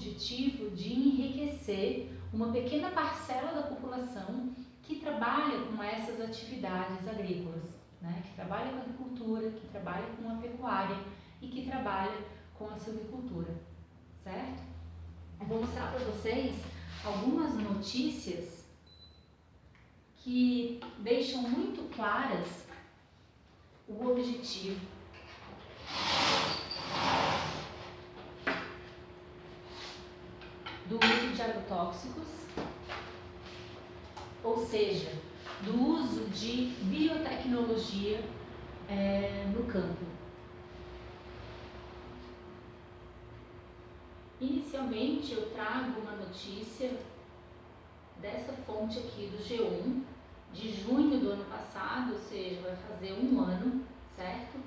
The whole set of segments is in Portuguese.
objetivo de enriquecer uma pequena parcela da população que trabalha com essas atividades agrícolas, né? Que trabalha com a agricultura, que trabalha com a pecuária e que trabalha com a silvicultura, certo? Eu vou mostrar para vocês algumas notícias que deixam muito claras o objetivo do uso de agrotóxicos, ou seja, do uso de biotecnologia no campo. Inicialmente eu trago uma notícia dessa fonte aqui do G1, de junho do ano passado, ou seja, vai fazer um ano, certo?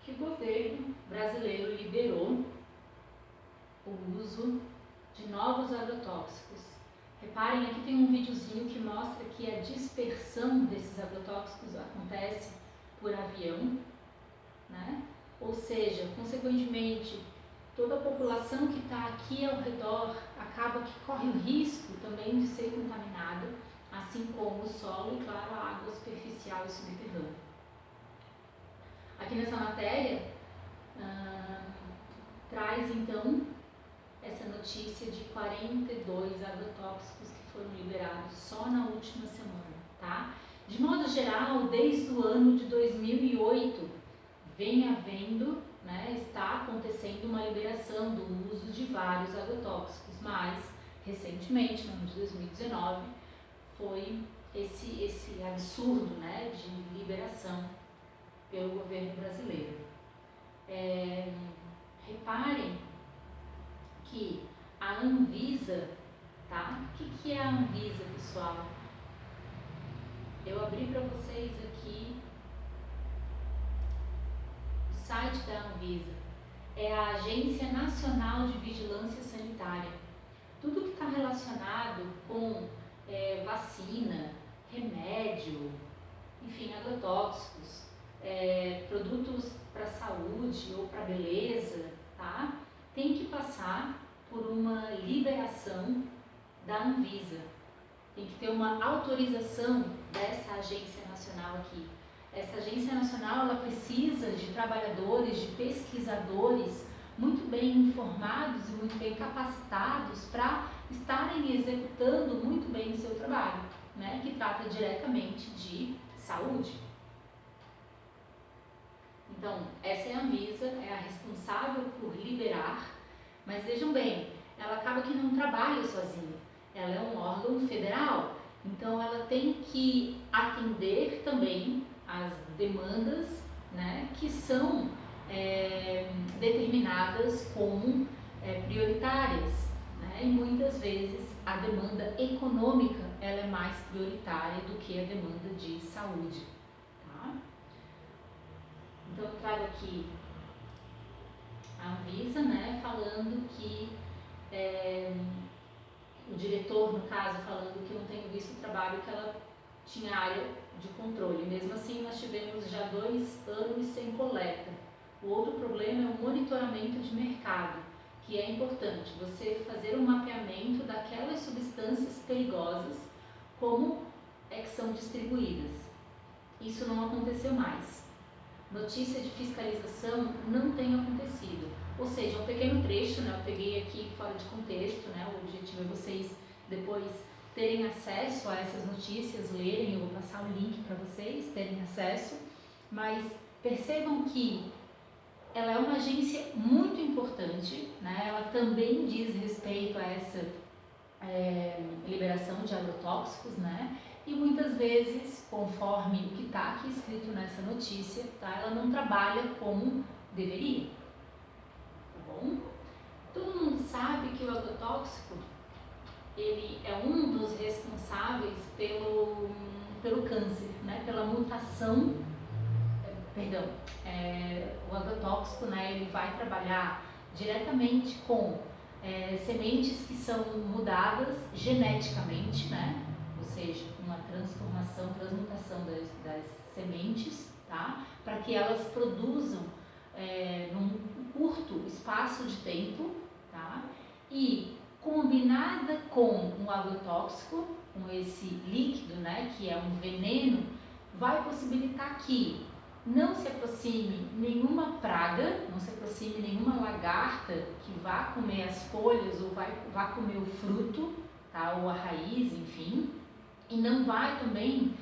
Que o governo brasileiro liberou o uso de novos agrotóxicos. Reparem, aqui tem um videozinho que mostra que a dispersão desses agrotóxicos acontece por avião, né? Ou seja, consequentemente, toda a população que está aqui ao redor acaba que corre o risco também de ser contaminada, assim como o solo e, claro, a água superficial e subterrânea. Aqui nessa matéria, traz então essa notícia de 42 agrotóxicos que foram liberados só na última semana, tá? De modo geral, desde o ano de 2008, vem havendo, né, está acontecendo uma liberação do uso de vários agrotóxicos, mas recentemente, no ano de 2019, foi esse absurdo, né, de liberação pelo governo brasileiro. Reparem que a Anvisa, tá? O que é a Anvisa, pessoal? Eu abri para vocês aqui o site da Anvisa. É a Agência Nacional de Vigilância Sanitária. Tudo que está relacionado com vacina, remédio, enfim, agrotóxicos, produtos para saúde ou para beleza, tá? Tem que passar por uma liberação da Anvisa. Tem que ter uma autorização dessa agência nacional aqui. Essa agência nacional, ela precisa de trabalhadores, de pesquisadores muito bem informados e muito bem capacitados para estarem executando muito bem o seu trabalho, né? Que trata diretamente de saúde. Então, essa é a Anvisa, é a responsável por liberar, mas vejam bem, ela acaba que não trabalha sozinha, ela é um órgão federal, então ela tem que atender também as demandas, né, que são determinadas como prioritárias, né, e muitas vezes a demanda econômica ela é mais prioritária do que a demanda de saúde. Tá? Então eu trago aqui a Anvisa, né, falando que o diretor, no caso, falando que eu não tenho visto o trabalho que ela tinha área de controle. Mesmo assim, nós tivemos já 2 anos sem coleta. O outro problema é o monitoramento de mercado, que é importante você fazer um mapeamento daquelas substâncias perigosas, como é que são distribuídas. Isso não aconteceu mais. Notícia de fiscalização não tem acontecido. Ou seja, um pequeno trecho, né, eu peguei aqui fora de contexto, né, o objetivo é vocês depois terem acesso a essas notícias, lerem, eu vou passar o link para vocês terem acesso, mas percebam que ela é uma agência muito importante, né, ela também diz respeito a essa liberação de agrotóxicos, né, e muitas vezes, conforme o que está aqui escrito nessa notícia, tá, ela não trabalha como deveria. Tá bom? Todo mundo sabe que o agrotóxico ele é um dos responsáveis pelo câncer, né, pela mutação, o agrotóxico, né, ele vai trabalhar diretamente com sementes que são mudadas geneticamente, né, ou seja, uma transmutação das sementes, tá, para que elas produzam num curto espaço de tempo, tá, e e combinada com um agrotóxico, com esse líquido, né, que é um veneno, vai possibilitar que não se aproxime nenhuma praga, não se aproxime nenhuma lagarta que vá comer as folhas ou vá comer o fruto, tá, ou a raiz, enfim, e não vai também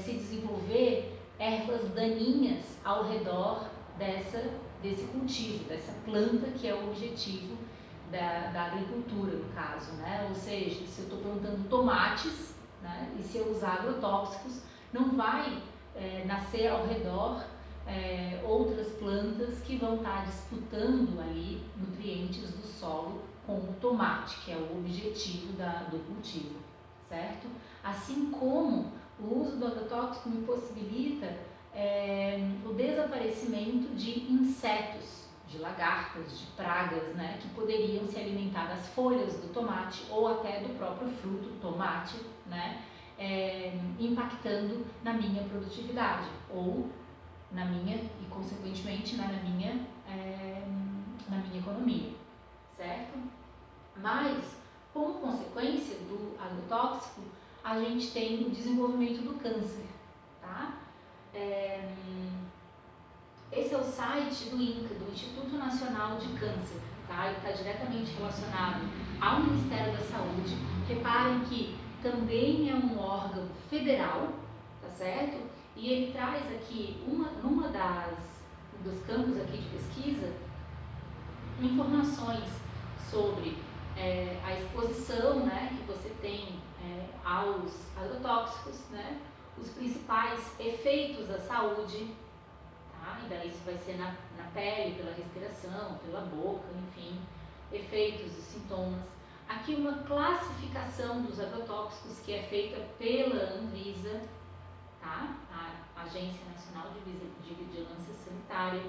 se desenvolver ervas daninhas ao redor desse cultivo, dessa planta que é o objetivo da agricultura, no caso, né? Ou seja, se eu estou plantando tomates, né, e se eu usar agrotóxicos, não vai nascer ao redor outras plantas que vão estar disputando ali nutrientes do solo com o tomate, que é o objetivo do cultivo, certo? Assim como o uso do agrotóxico me possibilita o desaparecimento de insetos, de lagartas, de pragas, né, que poderiam se alimentar das folhas do tomate ou até do próprio fruto, tomate, né, impactando na minha produtividade ou na minha, e consequentemente na minha economia, certo? Mas, como consequência do agrotóxico, a gente tem o desenvolvimento do câncer, tá? Esse é o site do INCA, do Instituto Nacional de Câncer, tá? Ele está diretamente relacionado ao Ministério da Saúde. Reparem que também é um órgão federal, tá certo? E ele traz aqui, numa dos campos aqui de pesquisa, informações sobre a exposição, né, que você tem aos agrotóxicos, né, os principais efeitos à saúde, tá? E daí isso vai ser na pele, pela respiração, pela boca, enfim, efeitos e sintomas. Aqui uma classificação dos agrotóxicos que é feita pela Anvisa, tá? A Agência Nacional de Vigilância Sanitária.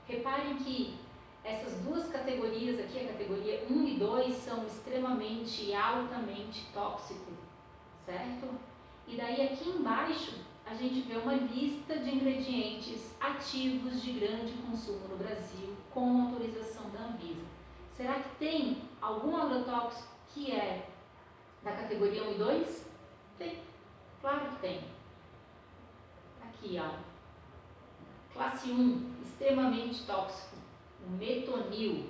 Reparem que essas duas categorias aqui, a categoria 1 e 2, são extremamente e altamente tóxicos, certo? E daí aqui embaixo a gente vê uma lista de ingredientes ativos de grande consumo no Brasil com autorização da Anvisa. Será que tem algum agrotóxico que é da categoria 1 e 2? Tem, claro que tem. Aqui, ó, classe 1, extremamente tóxico, o metonil,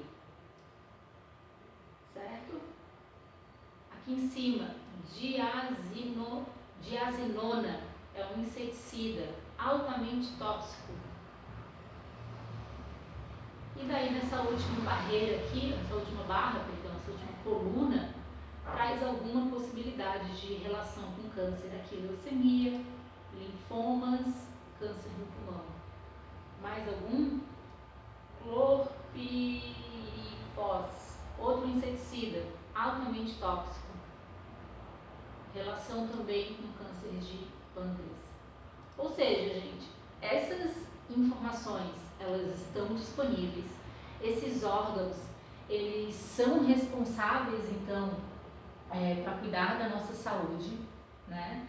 certo? Aqui em cima, diazinona, é um inseticida altamente tóxico. E daí nessa última barreira aqui, nessa última barra, perdão, nessa última coluna, traz alguma possibilidade de relação com câncer aqui, leucemia, linfomas, câncer no pulmão. Mais algum? Clorpirifos, outro inseticida, altamente tóxico. Relação também com câncer de pâncreas. Ou seja, gente, essas informações, elas estão disponíveis. Esses órgãos, eles são responsáveis, então, para cuidar da nossa saúde, né?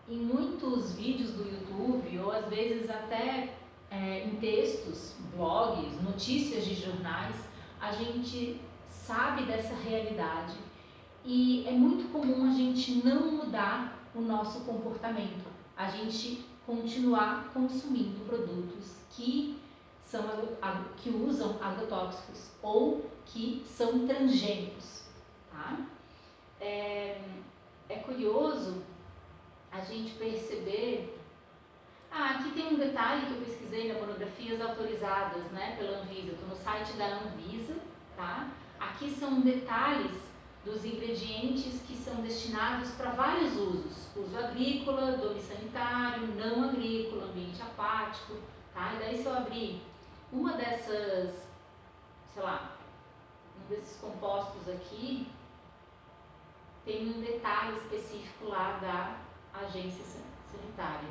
Em muitos vídeos do YouTube, ou às vezes até em textos, blogs, notícias de jornais, a gente sabe dessa realidade e é muito comum a gente não mudar o nosso comportamento, a gente continuar consumindo produtos que usam agrotóxicos ou que são transgênicos, tá? É curioso a gente perceber. Aqui tem um detalhe que eu pesquisei na monografias autorizadas, né, pela Anvisa. Estou no site da Anvisa, tá? Aqui são detalhes dos ingredientes que são destinados para vários usos. Uso agrícola, domicílio sanitário, não agrícola, ambiente aquático, tá? E daí se eu abrir uma dessas, sei lá, um desses compostos aqui, tem um detalhe específico lá da agência sanitária.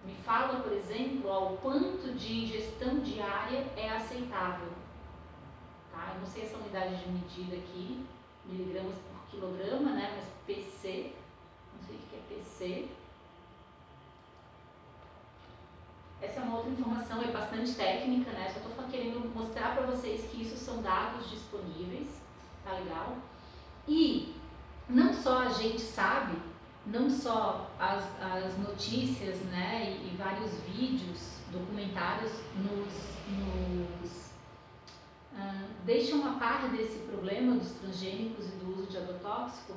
Me fala, por exemplo, o quanto de ingestão diária é aceitável. Tá? Eu não sei essa unidade de medida aqui, miligramas por quilograma, né? Mas PC, não sei o que é PC. Essa é uma outra informação, é bastante técnica, né? Só estou querendo mostrar para vocês que isso são dados disponíveis, tá legal? E não só a gente sabe, não só as notícias, né, e vários vídeos, documentários deixam a par desse problema dos transgênicos e do uso de agrotóxico,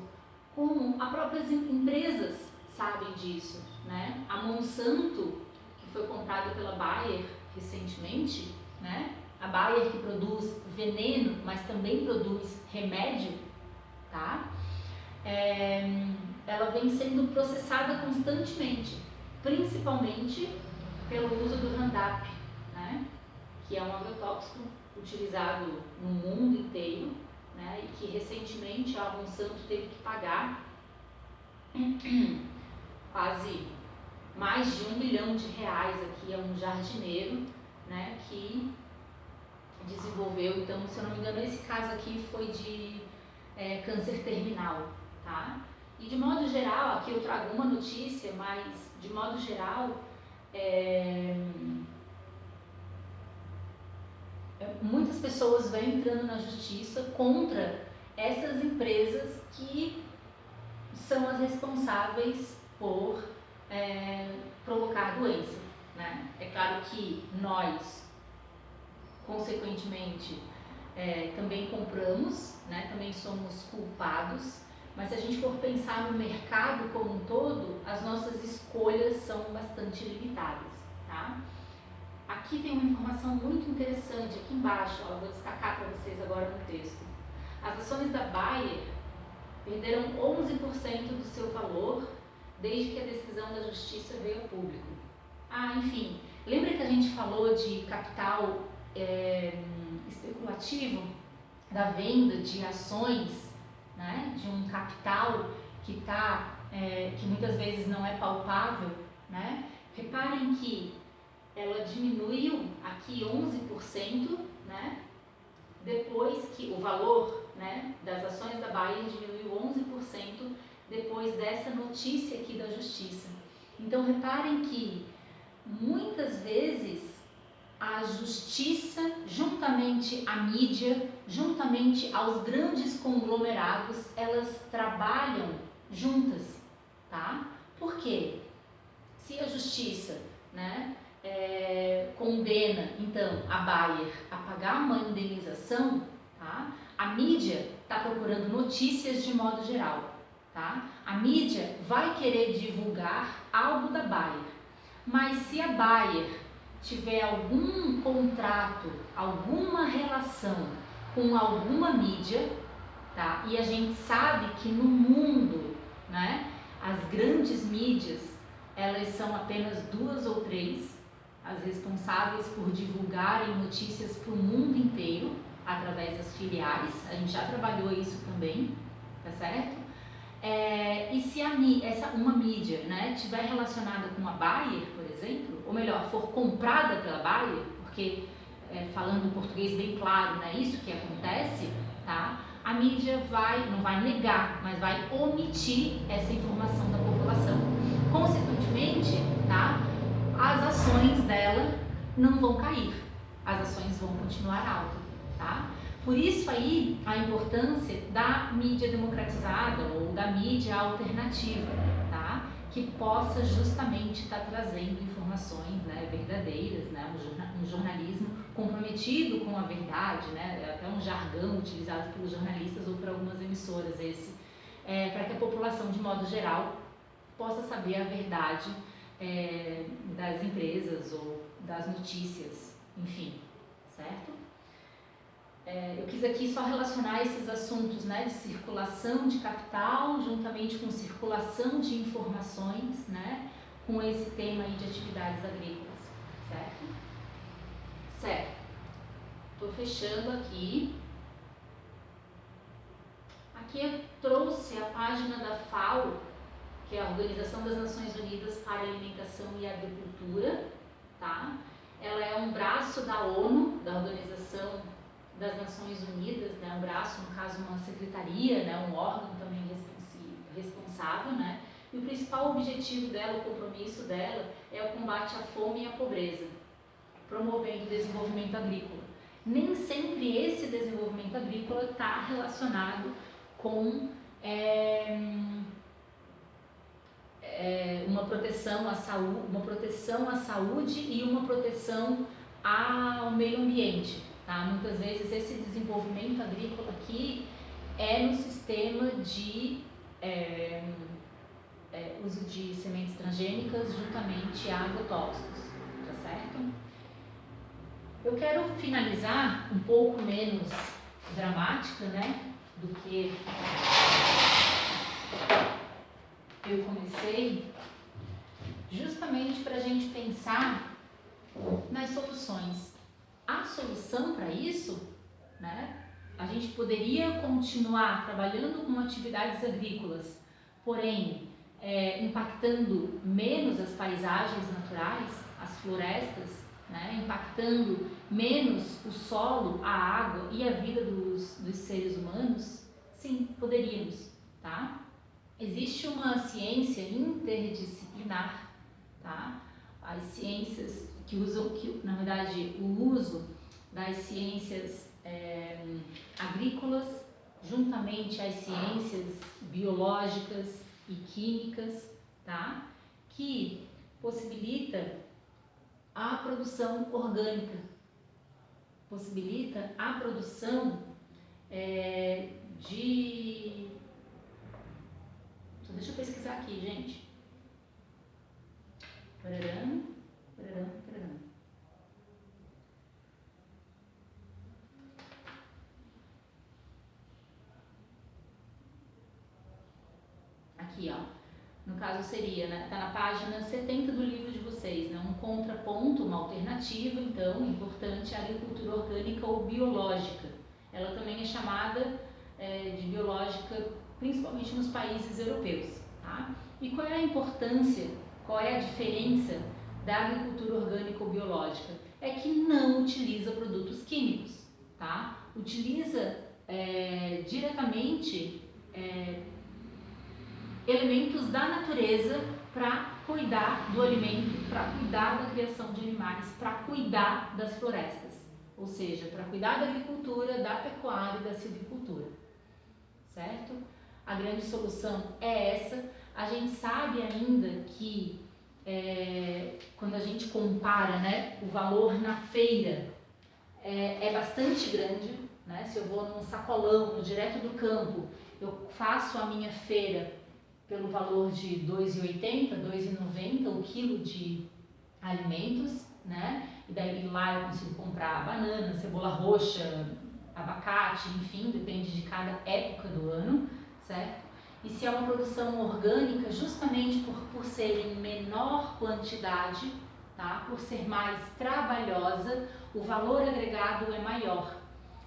como as próprias empresas sabem disso, né? A Monsanto, que foi comprada pela Bayer recentemente, né? A Bayer que produz veneno, mas também produz remédio, tá? Ela vem sendo processada constantemente, principalmente pelo uso do Roundup, né? Que é um agrotóxico utilizado no mundo inteiro, né? E que recentemente a Monsanto teve que pagar quase mais de R$1 milhão aqui a um jardineiro, né? Que desenvolveu, então, se eu não me engano, esse caso aqui foi de câncer terminal, tá? E de modo geral, aqui eu trago uma notícia, mas de modo geral, muitas pessoas vêm entrando na justiça contra essas empresas que são as responsáveis por provocar doença, né? É claro que nós, consequentemente, também compramos, né? Também somos culpados, mas se a gente for pensar no mercado como um todo, as nossas escolhas são bastante limitadas, tá? Aqui tem uma informação muito interessante, aqui embaixo, ó, vou destacar para vocês agora no texto. As ações da Bayer perderam 11% do seu valor desde que a decisão da justiça veio ao público. Enfim, lembra que a gente falou de capital especulativo, da venda de ações, né, de um capital que que muitas vezes não é palpável, né? Reparem que ela diminuiu aqui 11%, né? Depois que o valor, né, das ações da Bayer diminuiu 11% depois dessa notícia aqui da justiça. Então reparem que muitas vezes a justiça, juntamente à mídia, juntamente aos grandes conglomerados, elas trabalham juntas, tá? Por quê? Se a justiça, né, condena, então, a Bayer a pagar uma indenização, tá? A mídia está procurando notícias de modo geral, tá? A mídia vai querer divulgar algo da Bayer, mas se a Bayer tiver algum contrato, alguma relação com alguma mídia, tá? E a gente sabe que no mundo, né, as grandes mídias, elas são apenas 2 ou 3, as responsáveis por divulgarem notícias para o mundo inteiro, através das filiais. A gente já trabalhou isso também, tá certo? E se uma mídia, né, tiver relacionada com a Bayer, por exemplo, ou melhor, for comprada pela Bayer, porque falando português bem claro, não é isso que acontece, tá? A mídia não vai negar, mas vai omitir essa informação da população. Consequentemente, tá? As ações dela não vão cair, as ações vão continuar altas, tá? Por isso aí a importância da mídia democratizada ou da mídia alternativa, tá? Que possa justamente estar trazendo informações, né, verdadeiras, né? Um jornalismo comprometido com a verdade, né? Até um jargão utilizado pelos jornalistas ou por algumas emissoras para que a população de modo geral possa saber a verdade das empresas ou das notícias, enfim, certo? Eu quis aqui só relacionar esses assuntos, né, de circulação de capital juntamente com circulação de informações, né, com esse tema aí de atividades agrícolas, certo? Certo. Estou fechando aqui. Aqui eu trouxe a página da FAO, que é a Organização das Nações Unidas para a Alimentação e Agricultura, tá? Ela é um braço da ONU, da Organização das Nações Unidas, né? Um braço, no caso, uma secretaria, né? Um órgão também responsável, né? E o principal objetivo dela, o compromisso dela, é o combate à fome e à pobreza, promovendo o desenvolvimento agrícola. Nem sempre sempre esse desenvolvimento agrícola está relacionado com uma proteção à saúde e uma proteção ao meio ambiente, tá? Muitas vezes esse desenvolvimento agrícola aqui é no sistema de uso de sementes transgênicas juntamente a agrotóxicos, tá certo? Eu quero finalizar um pouco menos dramática, né, do que eu comecei, justamente para a gente pensar nas soluções. A solução para isso, né, a gente poderia continuar trabalhando com atividades agrícolas, porém impactando menos as paisagens naturais, as florestas, né, impactando menos o solo, a água e a vida dos seres humanos. Sim, poderíamos, tá? Existe uma ciência interdisciplinar, tá? As ciências na verdade, o uso das ciências agrícolas juntamente às ciências biológicas e químicas, tá? Que possibilita a produção orgânica, possibilita a produção deixa eu pesquisar aqui, gente. Pararam. Aqui, ó. No caso seria, né? Tá na página 70 do livro de vocês, né? Um contraponto, uma alternativa, então, importante à agricultura orgânica ou biológica. Ela também é chamada de biológica, principalmente nos países europeus, tá? E qual é a importância, qual é a diferença da agricultura orgânica ou biológica? É que não utiliza produtos químicos, tá? Utiliza diretamente elementos da natureza para cuidar do alimento, para cuidar da criação de animais, para cuidar das florestas, ou seja, para cuidar da agricultura, da pecuária e da silvicultura, certo? A grande solução é essa. A gente sabe ainda que quando a gente compara, né, o valor na feira é bastante grande, né? Se eu vou num sacolão, direto do campo, eu faço a minha feira pelo valor de R$ 2,80, R$ 2,90 o quilo de alimentos, né? E daí lá eu consigo comprar banana, cebola roxa, abacate, enfim, depende de cada época do ano, certo? E se é uma produção orgânica, justamente por ser em menor quantidade, tá? Por ser mais trabalhosa, o valor agregado é maior.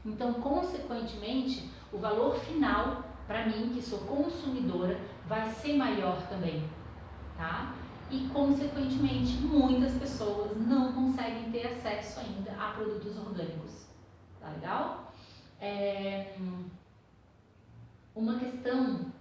Então, consequentemente, o valor final, para mim, que sou consumidora, vai ser maior também, tá? E, consequentemente, muitas pessoas não conseguem ter acesso ainda a produtos orgânicos, tá legal? Uma questão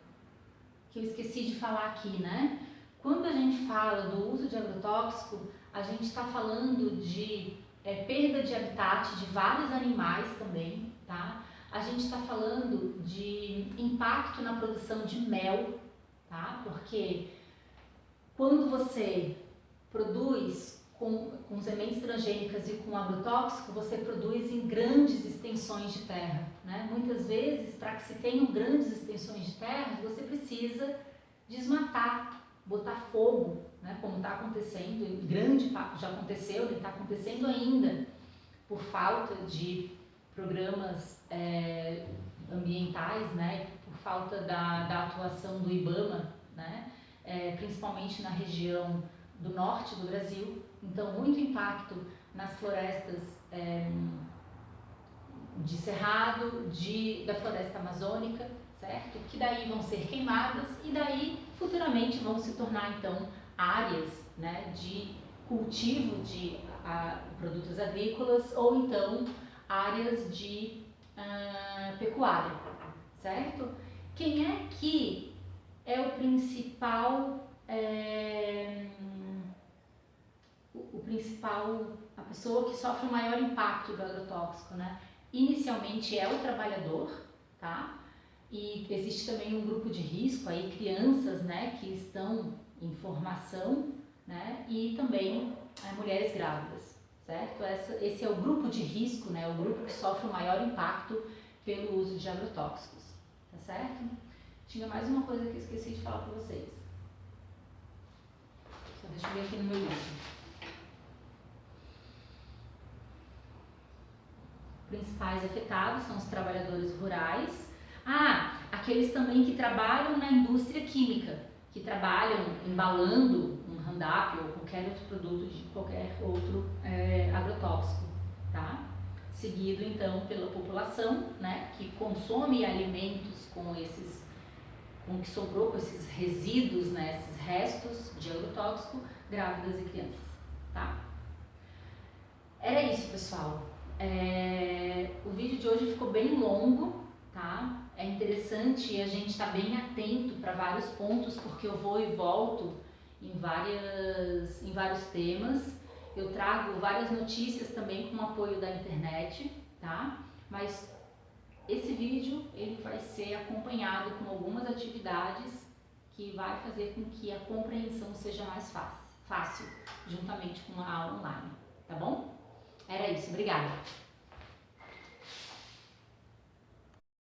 que eu esqueci de falar aqui, né? Quando a gente fala do uso de agrotóxico, a gente está falando de perda de habitat de vários animais também, tá? A gente está falando de impacto na produção de mel, tá? Porque quando você produz com sementes transgênicas e com agrotóxico, você produz em grandes extensões de terra, né? Muitas vezes, para que se tenham grandes extensões de terra, você precisa desmatar, botar fogo, né? Como está acontecendo, em grande parte já aconteceu e está acontecendo ainda, por falta de programas ambientais, né? Por falta da atuação do IBAMA, né? Principalmente na região do norte do Brasil. Então, muito impacto nas florestas de cerrado, da floresta amazônica, certo? Que daí vão ser queimadas e daí futuramente vão se tornar então áreas, né, de cultivo de produtos agrícolas ou então áreas de pecuária, certo? Quem é que é o principal a pessoa que sofre o maior impacto do agrotóxico, né? inicialmente é o trabalhador, tá? E existe também um grupo de risco aí, crianças, né, que estão em formação, né, e também mulheres grávidas, certo? Esse é o grupo de risco, né, o grupo que sofre o maior impacto pelo uso de agrotóxicos, tá certo? Tinha mais uma coisa que eu esqueci de falar para vocês. Só deixa eu ver aqui no meu livro. Principais afetados são os trabalhadores rurais. Aqueles também que trabalham na indústria química, que trabalham embalando um Roundup ou qualquer outro produto de qualquer outro agrotóxico, tá? Seguido então pela população, né, que consome alimentos com o que sobrou, com esses resíduos, né, esses restos de agrotóxico, grávidas e crianças, tá? Era isso, pessoal. O vídeo de hoje ficou bem longo, tá? É interessante a gente estar bem atento para vários pontos, porque eu vou e volto em vários temas. Eu trago várias notícias também com o apoio da internet, tá? Mas esse vídeo ele vai ser acompanhado com algumas atividades que vai fazer com que a compreensão seja mais fácil, juntamente com a aula online, tá bom? Era isso, obrigada!